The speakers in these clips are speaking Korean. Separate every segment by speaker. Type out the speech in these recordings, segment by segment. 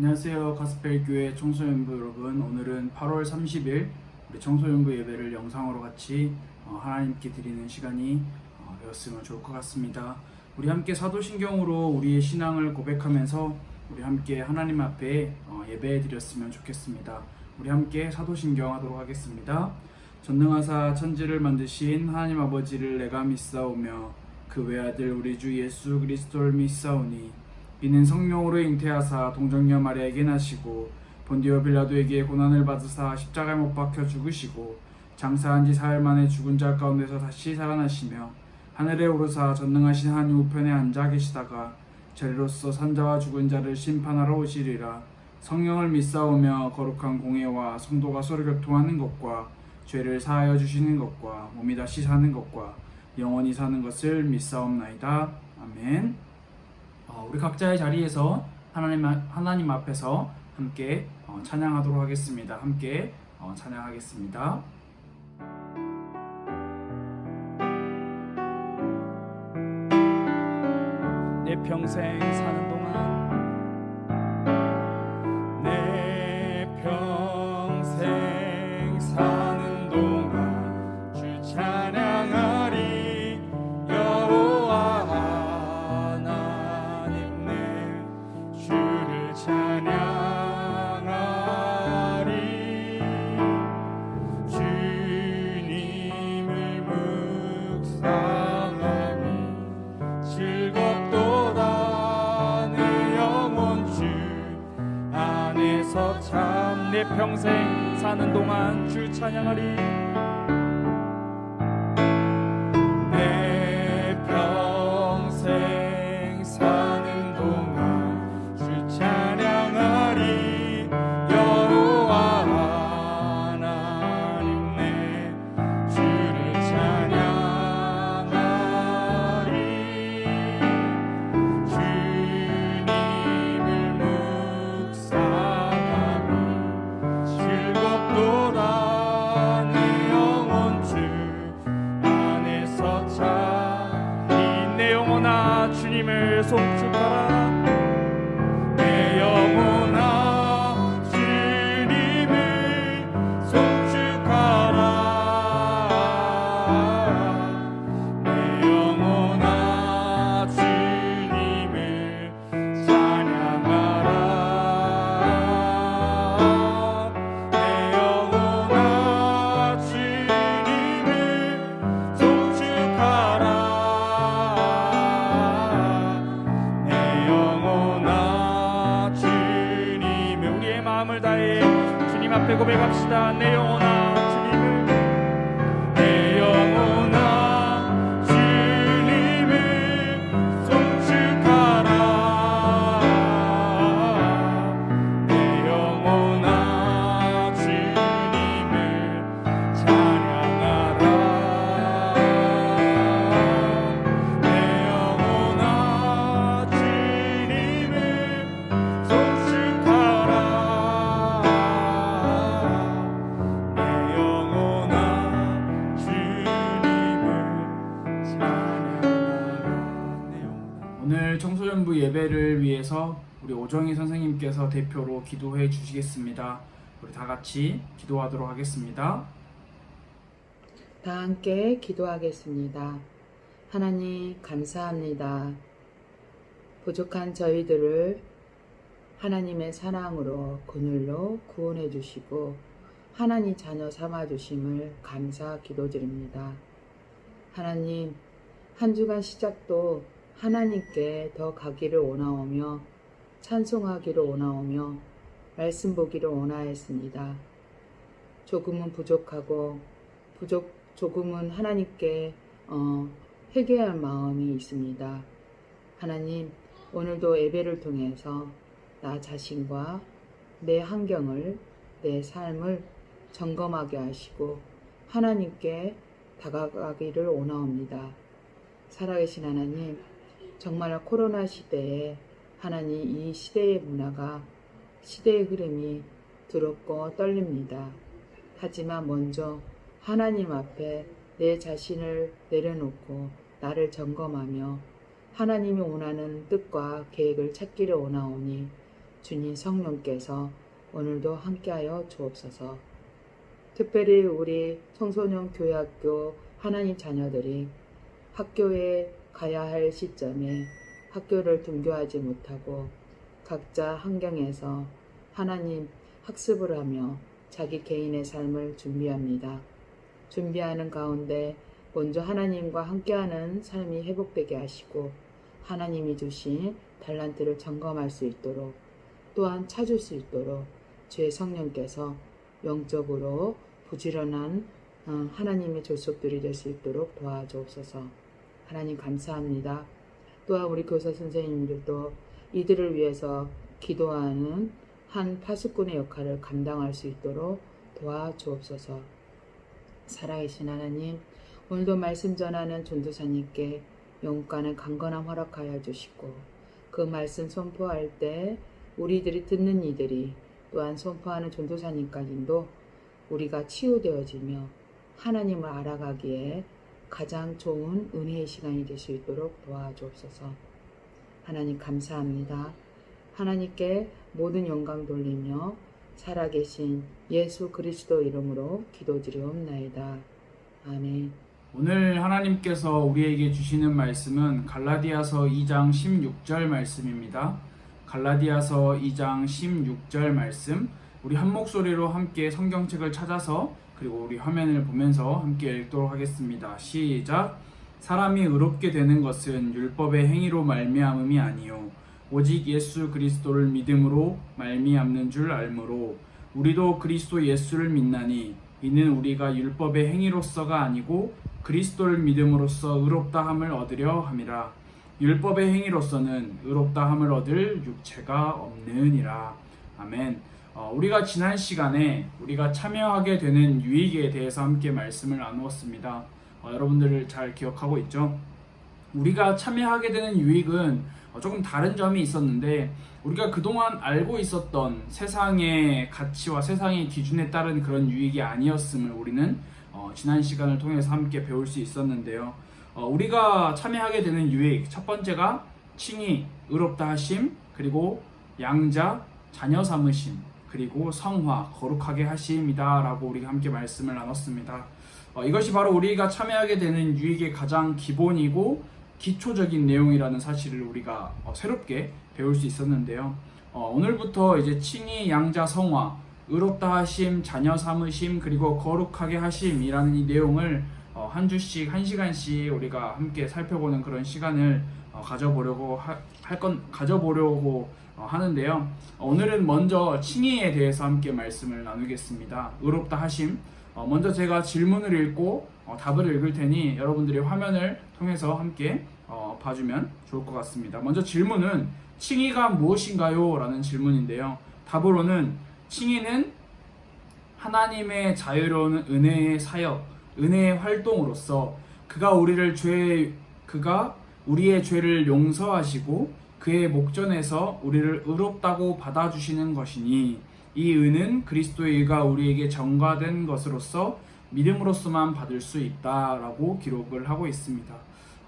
Speaker 1: 안녕하세요. 가스펠교회 청소년부 여러분. 오늘은 8월 30일 우리 청소년부 예배를 영상으로 같이 하나님께 드리는 시간이 되었으면 좋을 것 같습니다. 우리 함께 사도신경으로 우리의 신앙을 고백하면서 우리 함께 하나님 앞에 예배 드렸으면 좋겠습니다. 우리 함께 사도신경 하도록 하겠습니다. 전능하사 천지를 만드신 하나님 아버지를 내가 믿사오며 그 외아들 우리 주 예수 그리스도를 믿사오니 이는 성령으로 잉태하사 동정녀 마리아에게 나시고 본디오 빌라도에게 고난을 받으사 십자가에 못 박혀 죽으시고 장사한 지 사흘 만에 죽은 자 가운데서 다시 살아나시며 하늘에 오르사 전능하신 하나님 우편에 앉아 계시다가 저리로서 산자와 죽은 자를 심판하러 오시리라. 성령을 믿사오며 거룩한 공예와 성도가 서로 교통하는 것과 죄를 사하여 주시는 것과 몸이 다시 사는 것과 영원히 사는 것을 믿사옵나이다. 아멘. 우리 각자의 자리에서 하나님 앞에서 함께 찬양하도록 하겠습니다. 함께 찬양하겠습니다. 내 평생 사는 동안 내 평생 사는 동안 주 찬양하리. 여호와 하나님 내 주를 찬양하리. 주님을 묵상하니 즐겁도다. 내 영혼 주 안에서 참 내 평생 사는 동안 주 찬양하리. 내 평생 사는 동안 주 찬양하리. 여호와 하나님 내 주를 찬양하리. 주님을 묵상하니 즐겁도다. 내 영혼 주 안에서 찬양하리. 내 영혼아 주님을 송축하라. 내 영혼아 주님을 송축하라. 내 영혼아 주님을 찬양하라. 내 영혼아 주님을 송축하라. 내 영혼아 주님을 우리의 마음을 다해 주님 앞에 고백합시다. 내 영혼아 주님을 내 영혼아 주님을 송축하라. 내 영혼아 주님을 찬양하라. 내 영혼아 주님을 송축하라. 내 영혼아 주님을 찬양하라. 내 영혼아. 오늘 청소년부 예배를 위해서 우리 오정희 선생님께서 대표로 기도해 주시겠습니다. 우리 다 같이 기도하도록 하겠습니다.
Speaker 2: 다 함께 기도하겠습니다. 하나님 감사합니다. 부족한 저희들을 하나님의 사랑으로 그늘로 구원해 주시고 하나님 자녀 삼아 주심을 감사 기도드립니다. 하나님, 한 주간 시작도 하나님께 더 가기를 원하오며 찬송하기를 원하오며 말씀 보기를 원하였습니다. 조금은 부족하고 조금은 하나님께 회개할 마음이 있습니다. 하나님, 오늘도 예배를 통해서 나 자신과 내 환경을, 내 삶을 점검하게 하시고 하나님께 다가가기를 원하옵니다. 살아계신 하나님, 정말 코로나 시대에 하나님 이 시대의 문화가, 시대의 흐름이 두렵고 떨립니다. 하지만 먼저 하나님 앞에 내 자신을 내려놓고 나를 점검하며 하나님이 원하는 뜻과 계획을 찾기를 원하오니 주님 성령께서 오늘도 함께하여 주옵소서. 특별히 우리 청소년 교회학교 하나님 자녀들이 학교에 가야 할 시점에 학교를 등교하지 못하고 각자 환경에서 하나님 학습을 하며 자기 개인의 삶을 준비합니다. 준비하는 가운데 먼저 하나님과 함께하는 삶이 회복되게 하시고 하나님이 주신 달란트를 점검할 수 있도록 또한 찾을 수 있도록 주의 성령께서 영적으로 부지런한 하나님의 졸속들이 될 수 있도록 도와주옵소서. 하나님 감사합니다. 또한 우리 교사 선생님들도 이들을 위해서 기도하는 한 파수꾼의 역할을 감당할 수 있도록 도와주옵소서. 살아계신 하나님, 오늘도 말씀 전하는 전도사님께 영가는 강건함 허락하여 주시고 그 말씀 선포할 때 우리들이 듣는 이들이 또한 선포하는 전도사님까지도 우리가 치유되어지며 하나님을 알아가기에 가장 좋은 은혜의 시간이 될 수 있도록 도와주옵소서. 하나님 감사합니다. 하나님께 모든 영광 돌리며 살아계신 예수 그리스도 이름으로 기도드리옵나이다. 아멘.
Speaker 1: 오늘 하나님께서 우리에게 주시는 말씀은 갈라디아서 2장 16절 말씀입니다. 갈라디아서 2장 16절 말씀, 우리 한 목소리로 함께 성경책을 찾아서 그리고 우리 화면을 보면서 함께 읽도록 하겠습니다. 시작. 사람이 의롭게 되는 것은 율법의 행위로 말미암음이 아니요 오직 예수 그리스도를 믿음으로 말미암는 줄 알므로 우리도 그리스도 예수를 믿나니 이는 우리가 율법의 행위로서가 아니고 그리스도를 믿음으로써 의롭다함을 얻으려 함이라. 율법의 행위로서는 의롭다함을 얻을 육체가 없느니라. 아멘. 우리가 지난 시간에 우리가 참여하게 되는 유익에 대해서 함께 말씀을 나누었습니다. 여러분들 잘 기억하고 있죠? 우리가 참여하게 되는 유익은 조금 다른 점이 있었는데 우리가 그동안 알고 있었던 세상의 가치와 세상의 기준에 따른 그런 유익이 아니었음을 우리는 지난 시간을 통해서 함께 배울 수 있었는데요. 우리가 참여하게 되는 유익, 첫 번째가 칭의, 의롭다 하심, 그리고 양자, 자녀 삼으심, 그리고 성화, 거룩하게 하심이다 라고 우리가 함께 말씀을 나눴습니다. 이것이 바로 우리가 참여하게 되는 유익의 가장 기본이고 기초적인 내용이라는 사실을 우리가 새롭게 배울 수 있었는데요. 오늘부터 이제 칭의, 양자, 성화, 의롭다 하심, 자녀 삼으심, 그리고 거룩하게 하심이라는 이 내용을 한 주씩, 한 시간씩 우리가 함께 살펴보는 그런 시간을 가져보려고 하는데요. 오늘은 먼저 칭의에 대해서 함께 말씀을 나누겠습니다. 의롭다 하심. 먼저 제가 질문을 읽고 답을 읽을 테니 여러분들이 화면을 통해서 함께 봐주면 좋을 것 같습니다. 먼저 질문은 칭의가 무엇인가요? 라는 질문인데요. 답으로는 칭의는 하나님의 자유로운 은혜의 사역, 은혜의 활동으로서 그가 우리의 죄를 용서하시고 그의 목전에서 우리를 의롭다고 받아주시는 것이니 이 은은 그리스도의 의가 우리에게 전가된 것으로서 믿음으로서만 받을 수 있다라고 기록을 하고 있습니다.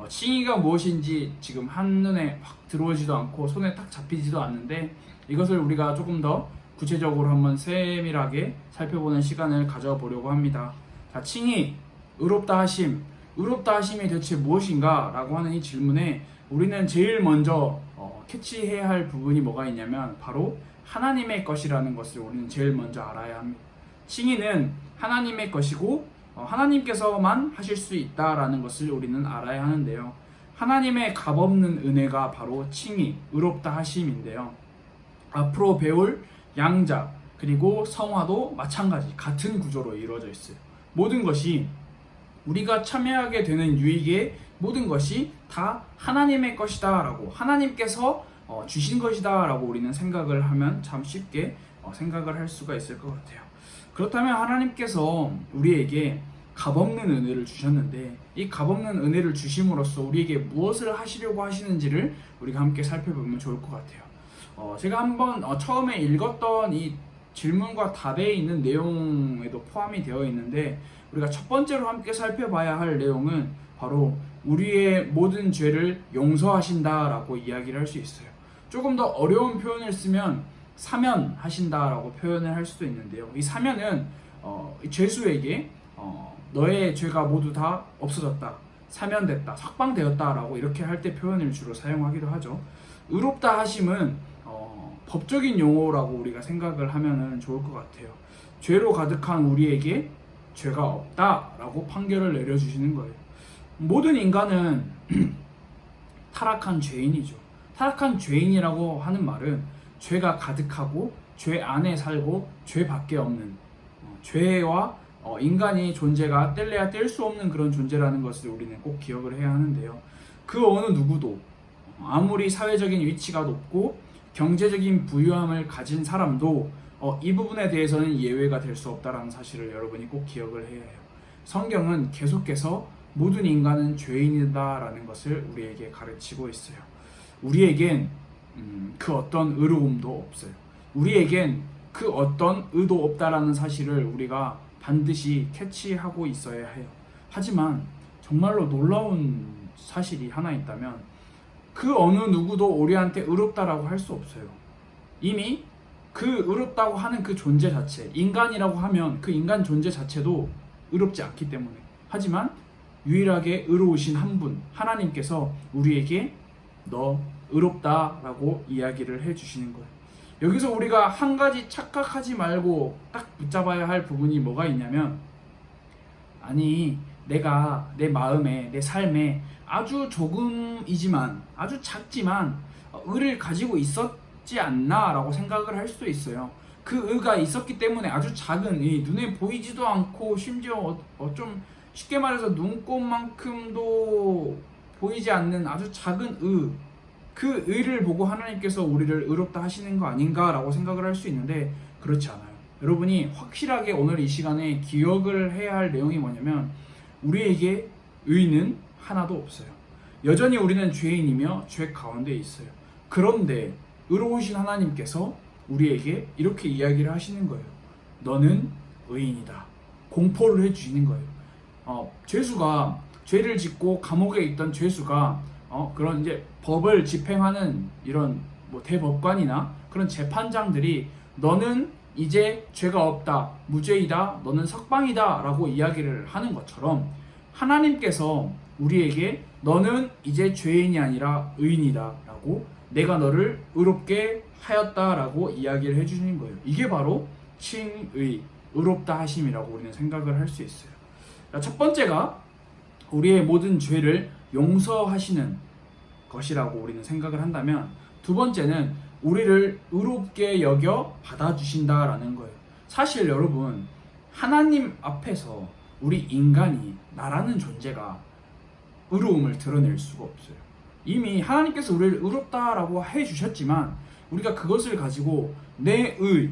Speaker 1: 칭의가 무엇인지 지금 한눈에 확 들어오지도 않고 손에 딱 잡히지도 않는데 이것을 우리가 조금 더 구체적으로 한번 세밀하게 살펴보는 시간을 가져보려고 합니다. 자, 칭의, 의롭다 하심, 의롭다 하심이 대체 무엇인가? 라고 하는 이 질문에 우리는 제일 먼저 캐치해야 할 부분이 뭐가 있냐면 바로 하나님의 것이라는 것을 우리는 제일 먼저 알아야 합니다. 칭의는 하나님의 것이고 하나님께서만 하실 수 있다라는 것을 우리는 알아야 하는데요. 하나님의 값없는 은혜가 바로 칭의, 의롭다 하심인데요. 앞으로 배울 양자 그리고 성화도 마찬가지 같은 구조로 이루어져 있어요. 모든 것이 우리가 참여하게 되는 유익의 모든 것이 다 하나님의 것이다 라고 하나님께서 주신 것이다 라고 우리는 생각을 하면 참 쉽게 생각을 할 수가 있을 것 같아요. 그렇다면 하나님께서 우리에게 값없는 은혜를 주셨는데 이 값없는 은혜를 주심으로써 우리에게 무엇을 하시려고 하시는지를 우리가 함께 살펴보면 좋을 것 같아요. 제가 한번 처음에 읽었던 이 질문과 답에 있는 내용에도 포함이 되어 있는데 우리가 첫 번째로 함께 살펴봐야 할 내용은 바로 우리의 모든 죄를 용서하신다라고 이야기를 할 수 있어요. 조금 더 어려운 표현을 쓰면 사면하신다라고 표현을 할 수도 있는데요. 이 사면은 죄수에게 너의 죄가 모두 다 없어졌다, 사면됐다, 석방되었다라고 이렇게 할 때 표현을 주로 사용하기도 하죠. 의롭다 하심은 법적인 용어라고 우리가 생각을 하면은 좋을 것 같아요. 죄로 가득한 우리에게 죄가 없다라고 판결을 내려주시는 거예요. 모든 인간은 타락한 죄인이죠. 타락한 죄인이라고 하는 말은 죄가 가득하고 죄 안에 살고 죄밖에 없는 죄와 인간이 존재가 뗄래야 뗄 수 없는 그런 존재라는 것을 우리는 꼭 기억을 해야 하는데요. 그 어느 누구도 아무리 사회적인 위치가 높고 경제적인 부유함을 가진 사람도 이 부분에 대해서는 예외가 될 수 없다는 사실을 여러분이 꼭 기억을 해야 해요. 성경은 계속해서 모든 인간은 죄인이다라는 것을 우리에게 가르치고 있어요. 우리에겐 그 어떤 의로움도 없어요. 우리에겐 그 어떤 의도 없다라는 사실을 우리가 반드시 캐치하고 있어야 해요. 하지만 정말로 놀라운 사실이 하나 있다면 그 어느 누구도 우리한테 의롭다라고 할 수 없어요. 이미 그 의롭다고 하는 그 존재 자체, 인간이라고 하면 그 인간 존재 자체도 의롭지 않기 때문에. 하지만 유일하게 의로우신 한 분, 하나님께서 우리에게 너 의롭다라고 이야기를 해주시는 거예요. 여기서 우리가 한 가지 착각하지 말고 딱 붙잡아야 할 부분이 뭐가 있냐면, 아니 내가 내 마음에, 내 삶에 아주 조금이지만, 아주 작지만 의를 가지고 있었지 않나 라고 생각을 할 수도 있어요. 그 의가 있었기 때문에 아주 작은 의, 눈에 보이지도 않고 심지어 좀 쉽게 말해서 눈곱만큼도 보이지 않는 아주 작은 의, 그 의를 보고 하나님께서 우리를 의롭다 하시는 거 아닌가 라고 생각을 할 수 있는데 그렇지 않아요. 여러분이 확실하게 오늘 이 시간에 기억을 해야 할 내용이 뭐냐면, 우리에게 의는 하나도 없어요. 여전히 우리는 죄인이며 죄 가운데 있어요. 그런데 의로우신 하나님께서 우리에게 이렇게 이야기를 하시는 거예요. 너는 의인이다. 공포를 해주시는 거예요. 죄수가, 죄를 짓고 감옥에 있던 죄수가 그런 이제 법을 집행하는 이런 뭐 대법관이나 그런 재판장들이 너는 이제 죄가 없다, 무죄이다, 너는 석방이다 라고 이야기를 하는 것처럼 하나님께서 우리에게 너는 이제 죄인이 아니라 의인이다 라고, 내가 너를 의롭게 하였다 라고 이야기를 해주시는 거예요. 이게 바로 칭의, 의롭다 하심이라고 우리는 생각을 할 수 있어요. 첫 번째가 우리의 모든 죄를 용서하시는 것이라고 우리는 생각을 한다면, 두 번째는 우리를 의롭게 여겨 받아주신다라는 거예요. 사실 여러분, 하나님 앞에서 우리 인간이, 나라는 존재가 의로움을 드러낼 수가 없어요. 이미 하나님께서 우리를 의롭다라고 해주셨지만 우리가 그것을 가지고 내 의,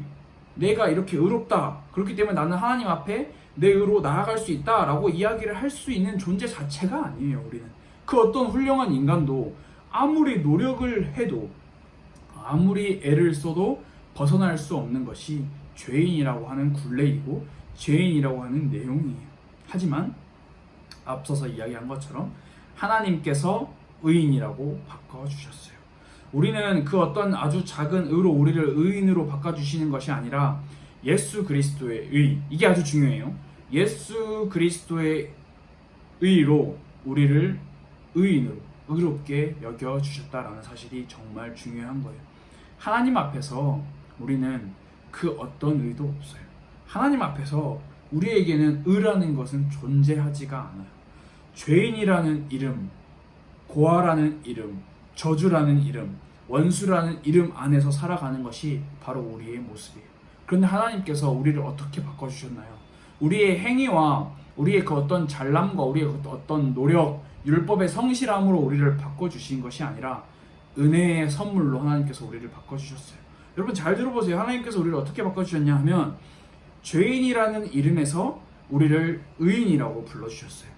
Speaker 1: 내가 이렇게 의롭다, 그렇기 때문에 나는 하나님 앞에 내 의로 나아갈 수 있다라고 이야기를 할 수 있는 존재 자체가 아니에요. 우리는 그 어떤 훌륭한 인간도 아무리 노력을 해도, 아무리 애를 써도 벗어날 수 없는 것이 죄인이라고 하는 굴레이고 죄인이라고 하는 내용이에요. 하지만 앞서서 이야기한 것처럼 하나님께서 의인이라고 바꿔주셨어요. 우리는 그 어떤 아주 작은 의로 우리를 의인으로 바꿔주시는 것이 아니라 예수 그리스도의 의, 이게 아주 중요해요. 예수 그리스도의 의로 우리를 의인으로, 의롭게 여겨주셨다라는 사실이 정말 중요한 거예요. 하나님 앞에서 우리는 그 어떤 의도 없어요. 하나님 앞에서 우리에게는 의라는 것은 존재하지가 않아요. 죄인이라는 이름, 고아라는 이름, 저주라는 이름, 원수라는 이름 안에서 살아가는 것이 바로 우리의 모습이에요. 그런데 하나님께서 우리를 어떻게 바꿔주셨나요? 우리의 행위와 우리의 그 어떤 잘남과 우리의 그 어떤 노력, 율법의 성실함으로 우리를 바꿔주신 것이 아니라 은혜의 선물로 하나님께서 우리를 바꿔주셨어요. 여러분 잘 들어보세요. 하나님께서 우리를 어떻게 바꿔주셨냐 하면, 죄인이라는 이름에서 우리를 의인이라고 불러주셨어요.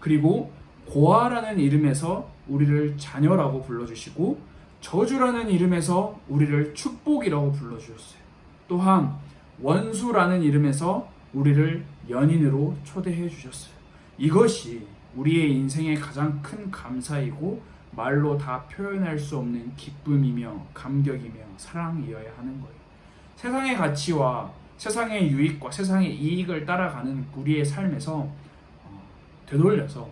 Speaker 1: 그리고 고아라는 이름에서 우리를 자녀라고 불러주시고, 저주라는 이름에서 우리를 축복이라고 불러주셨어요. 또한 원수라는 이름에서 우리를 연인으로 초대해 주셨어요. 이것이 우리의 인생의 가장 큰 감사이고 말로 다 표현할 수 없는 기쁨이며 감격이며 사랑이어야 하는 거예요. 세상의 가치와 세상의 유익과 세상의 이익을 따라가는 우리의 삶에서 되돌려서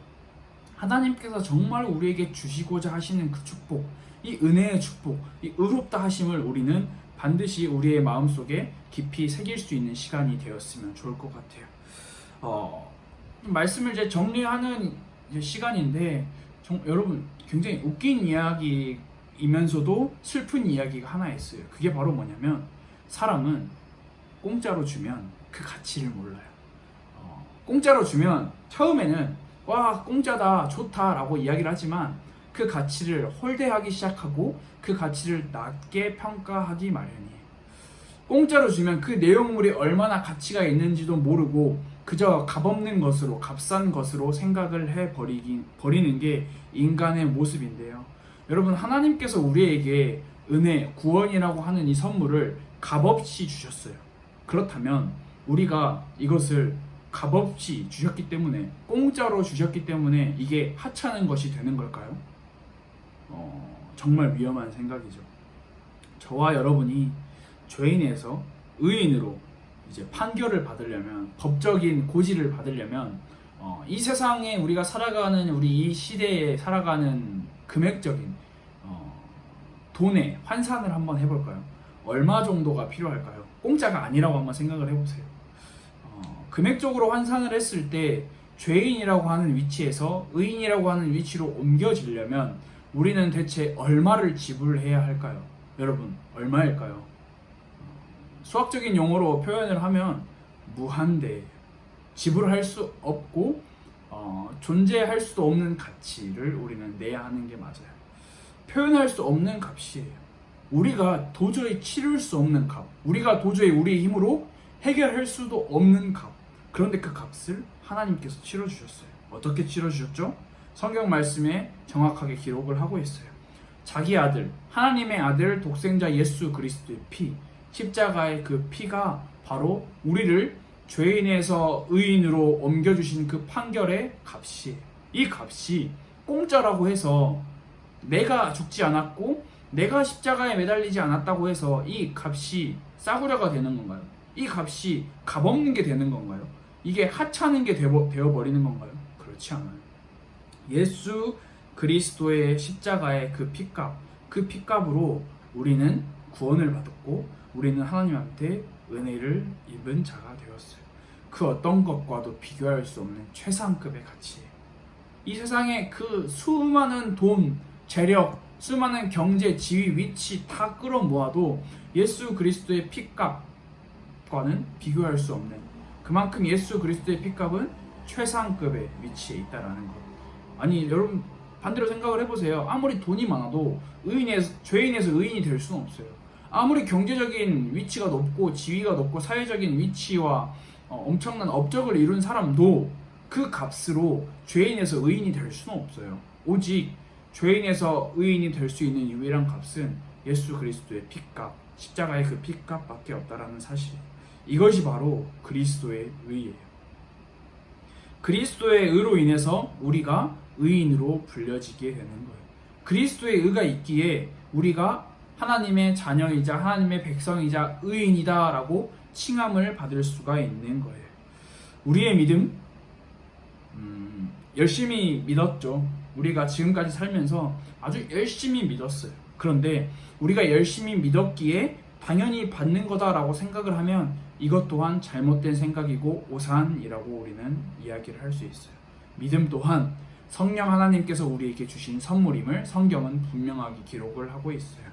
Speaker 1: 하나님께서 정말 우리에게 주시고자 하시는 그 축복, 이 은혜의 축복, 이 의롭다 하심을 우리는 반드시 우리의 마음속에 깊이 새길 수 있는 시간이 되었으면 좋을 것 같아요. 말씀을 이제 정리하는 이제 시간인데 여러분 굉장히 웃긴 이야기이면서도 슬픈 이야기가 하나 있어요. 그게 바로 뭐냐면 사람은 공짜로 주면 그 가치를 몰라요. 공짜로 주면 처음에는 와 공짜다 좋다라고 이야기를 하지만 그 가치를 홀대하기 시작하고 그 가치를 낮게 평가하기 마련이에요. 공짜로 주면 그 내용물이 얼마나 가치가 있는지도 모르고 그저 값없는 것으로 값싼 것으로 생각을 버리는 게 인간의 모습인데요. 여러분 하나님께서 우리에게 은혜, 구원이라고 하는 이 선물을 값없이 주셨어요. 그렇다면 우리가 이것을 값없이 주셨기 때문에 공짜로 주셨기 때문에 이게 하찮은 것이 되는 걸까요? 정말 위험한 생각이죠. 저와 여러분이 죄인에서 의인으로 이제 판결을 받으려면 법적인 고지를 받으려면 이 세상에 우리가 살아가는 우리 이 시대에 살아가는 금액적인 돈의 환산을 한번 해볼까요? 얼마 정도가 필요할까요? 공짜가 아니라고 한번 생각을 해보세요. 금액적으로 환산을 했을 때 죄인이라고 하는 위치에서 의인이라고 하는 위치로 옮겨지려면 우리는 대체 얼마를 지불해야 할까요? 여러분 얼마일까요? 수학적인 용어로 표현을 하면 무한대, 지불할 수 없고 존재할 수도 없는 가치를 우리는 내야 하는 게 맞아요. 표현할 수 없는 값이에요. 우리가 도저히 치를 수 없는 값, 우리가 도저히 우리의 힘으로 해결할 수도 없는 값. 그런데 그 값을 하나님께서 치러주셨어요. 어떻게 치러주셨죠? 성경 말씀에 정확하게 기록을 하고 있어요. 자기 아들, 하나님의 아들 독생자 예수 그리스도의 피, 십자가의 그 피가 바로 우리를 죄인에서 의인으로 옮겨주신 그 판결의 값이에요. 이 값이 공짜라고 해서 내가 죽지 않았고 내가 십자가에 매달리지 않았다고 해서 이 값이 싸구려가 되는 건가요? 이 값이 값없는 게 되는 건가요? 이게 하찮은 게 되어버리는 건가요? 그렇지 않아요. 예수 그리스도의 십자가의 그 피값, 그 피값으로 우리는 구원을 받았고 우리는 하나님한테 은혜를 입은 자가 되었어요. 그 어떤 것과도 비교할 수 없는 최상급의 가치예요. 이 세상에 그 수많은 돈, 재력, 수많은 경제, 지위, 위치 다 끌어모아도 예수 그리스도의 피값과는 비교할 수 없는, 그만큼 예수 그리스도의 피값은 최상급의 위치에 있다라는 것. 아니 여러분 반대로 생각을 해보세요. 아무리 돈이 많아도 죄인에서 의인이 될 수는 없어요. 아무리 경제적인 위치가 높고 지위가 높고 사회적인 위치와 엄청난 업적을 이룬 사람도 그 값으로 죄인에서 의인이 될 수는 없어요. 오직 죄인에서 의인이 될 수 있는 유일한 값은 예수 그리스도의 피값, 십자가의 그 피값밖에 없다라는 사실. 이것이 바로 그리스도의 의예요. 그리스도의 의로 인해서 우리가 의인으로 불려지게 되는 거예요. 그리스도의 의가 있기에 우리가 하나님의 자녀이자 하나님의 백성이자 의인이다 라고 칭함을 받을 수가 있는 거예요. 우리의 믿음, 열심히 믿었죠. 우리가 지금까지 살면서 아주 열심히 믿었어요. 그런데 우리가 열심히 믿었기에 당연히 받는 거다라고 생각을 하면 이것 또한 잘못된 생각이고 오산이라고 우리는 이야기를 할 수 있어요. 믿음 또한 성령 하나님께서 우리에게 주신 선물임을 성경은 분명하게 기록을 하고 있어요.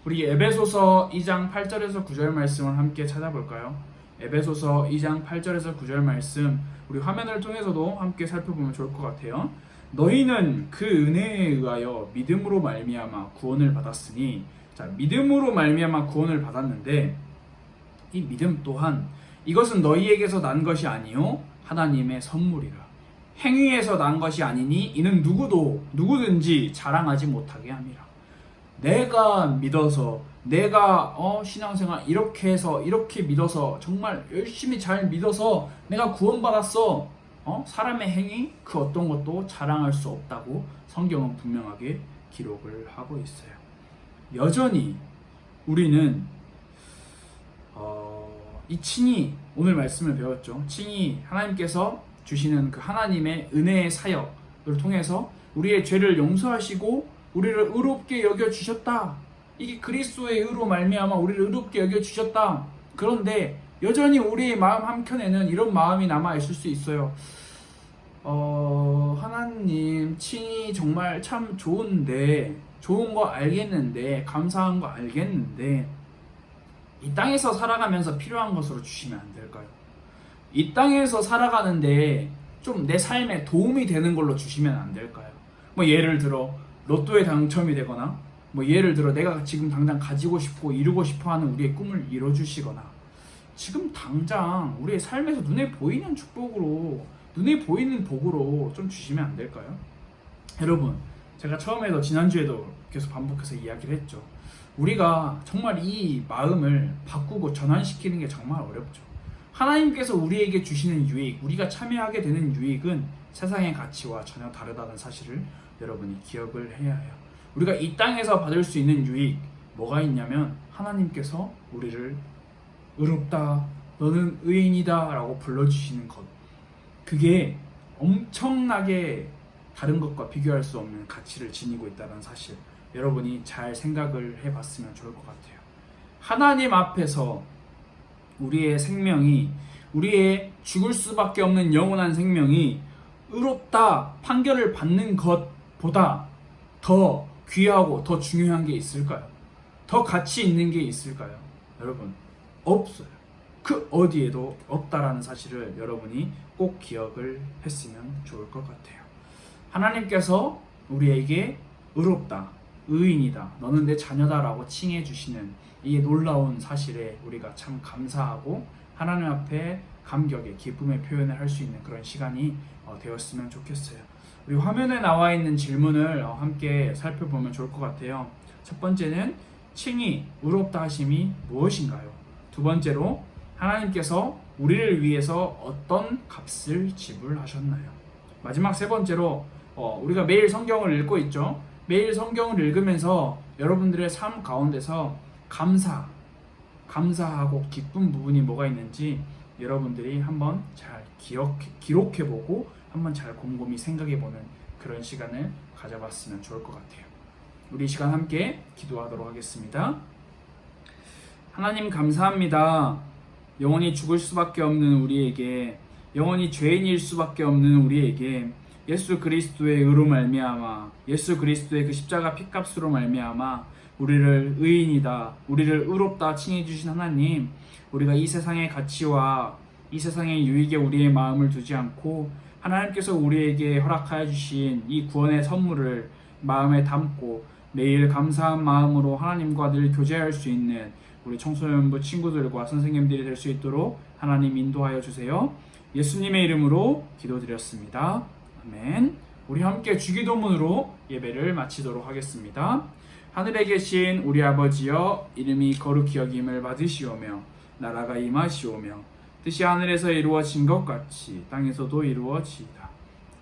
Speaker 1: 우리 에베소서 2장 8절에서 9절 말씀을 함께 찾아볼까요? 에베소서 2장 8절에서 9절 말씀, 우리 화면을 통해서도 함께 살펴보면 좋을 것 같아요. 너희는 그 은혜에 의하여 믿음으로 말미암아 구원을 받았으니, 자, 믿음으로 말미암아 구원을 받았는데 이 믿음 또한 이것은 너희에게서 난 것이 아니요 하나님의 선물이라. 행위에서 난 것이 아니니 이는 누구든지 자랑하지 못하게 함이라. 내가 믿어서, 내가 신앙생활 이렇게 해서, 이렇게 믿어서, 정말 열심히 잘 믿어서 내가 구원받았어, 사람의 행위 그 어떤 것도 자랑할 수 없다고 성경은 분명하게 기록을 하고 있어요. 여전히 우리는 이 칭의, 오늘 말씀을 배웠죠. 칭의, 하나님께서 주시는 그 하나님의 은혜의 사역을 통해서 우리의 죄를 용서하시고 우리를 의롭게 여겨 주셨다. 이게 그리스도의 의로 말미암아 우리를 의롭게 여겨 주셨다. 그런데 여전히 우리의 마음 한켠에는 이런 마음이 남아 있을 수 있어요. 하나님 칭의 정말 참 좋은데, 좋은 거 알겠는데, 감사한 거 알겠는데, 이 땅에서 살아가면서 필요한 것으로 주시면 안 될까요? 이 땅에서 살아가는데 좀 내 삶에 도움이 되는 걸로 주시면 안 될까요? 뭐 예를 들어 로또에 당첨이 되거나, 뭐 예를 들어 내가 지금 당장 가지고 싶고 이루고 싶어하는 우리의 꿈을 이뤄주시거나, 지금 당장 우리의 삶에서 눈에 보이는 축복으로, 눈에 보이는 복으로 좀 주시면 안 될까요? 여러분, 제가 처음에도 지난주에도 계속 반복해서 이야기를 했죠. 우리가 정말 이 마음을 바꾸고 전환시키는 게 정말 어렵죠. 하나님께서 우리에게 주시는 유익, 우리가 참여하게 되는 유익은 세상의 가치와 전혀 다르다는 사실을 여러분이 기억을 해야 해요. 우리가 이 땅에서 받을 수 있는 유익, 뭐가 있냐면 하나님께서 우리를 의롭다, 너는 의인이다 라고 불러주시는 것, 그게 엄청나게 다른 것과 비교할 수 없는 가치를 지니고 있다는 사실, 여러분이 잘 생각을 해봤으면 좋을 것 같아요. 하나님 앞에서 우리의 생명이, 우리의 죽을 수밖에 없는 영원한 생명이 의롭다 판결을 받는 것보다 더 귀하고 더 중요한 게 있을까요? 더 가치 있는 게 있을까요? 여러분, 없어요. 그 어디에도 없다라는 사실을 여러분이 꼭 기억을 했으면 좋을 것 같아요. 하나님께서 우리에게 의롭다, 의인이다, 너는 내 자녀다라고 칭해 주시는 이 놀라운 사실에 우리가 참 감사하고 하나님 앞에 감격의 기쁨의 표현을 할 수 있는 그런 시간이 되었으면 좋겠어요. 우리 화면에 나와 있는 질문을 함께 살펴보면 좋을 것 같아요. 첫 번째는 칭의, 의롭다 하심이 무엇인가요? 두 번째로 하나님께서 우리를 위해서 어떤 값을 지불하셨나요? 마지막 세 번째로 우리가 매일 성경을 읽고 있죠. 매일 성경을 읽으면서 여러분들의 삶 가운데서 감사하고 기쁜 부분이 뭐가 있는지 여러분들이 한번 잘 기록해보고 한번 잘 곰곰이 생각해보는 그런 시간을 가져봤으면 좋을 것 같아요. 우리 이 시간 함께 기도하도록 하겠습니다. 하나님 감사합니다. 영원히 죽을 수밖에 없는 우리에게, 영원히 죄인일 수밖에 없는 우리에게 예수 그리스도의 의로 말미암아, 예수 그리스도의 그 십자가 피값으로 말미암아 우리를 의인이다, 우리를 의롭다 칭해 주신 하나님, 우리가 이 세상의 가치와 이 세상의 유익에 우리의 마음을 두지 않고 하나님께서 우리에게 허락하여 주신 이 구원의 선물을 마음에 담고 매일 감사한 마음으로 하나님과 늘 교제할 수 있는 우리 청소년부 친구들과 선생님들이 될 수 있도록 하나님 인도하여 주세요. 예수님의 이름으로 기도드렸습니다. 아멘. 우리 함께 주기도문으로 예배를 마치도록 하겠습니다. 하늘에 계신 우리 아버지여, 이름이 거룩히 여김을 받으시오며 나라가 임하시오며 뜻이 하늘에서 이루어진 것 같이 땅에서도 이루어지이다.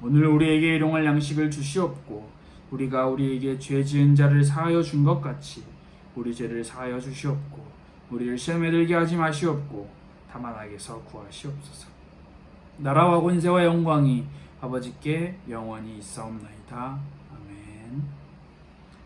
Speaker 1: 오늘 우리에게 일용할 양식을 주시옵고 우리가 우리에게 죄 지은 자를 사하여 준 것 같이 우리 죄를 사하여 주시옵고 우리를 시험에 들게 하지 마시옵고 다만 악에서 구하시옵소서. 나라와 권세와 영광이 아버지께 영원히 있사옵나이다. 아멘.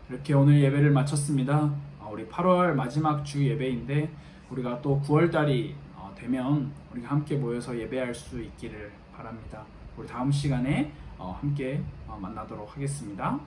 Speaker 1: 이렇게 오늘 예배를 마쳤습니다. 우리 8월 마지막 주 예배인데 우리가 또 9월달이 되면 우리가 함께 모여서 예배할 수 있기를 바랍니다. 우리 다음 시간에 함께 만나도록 하겠습니다.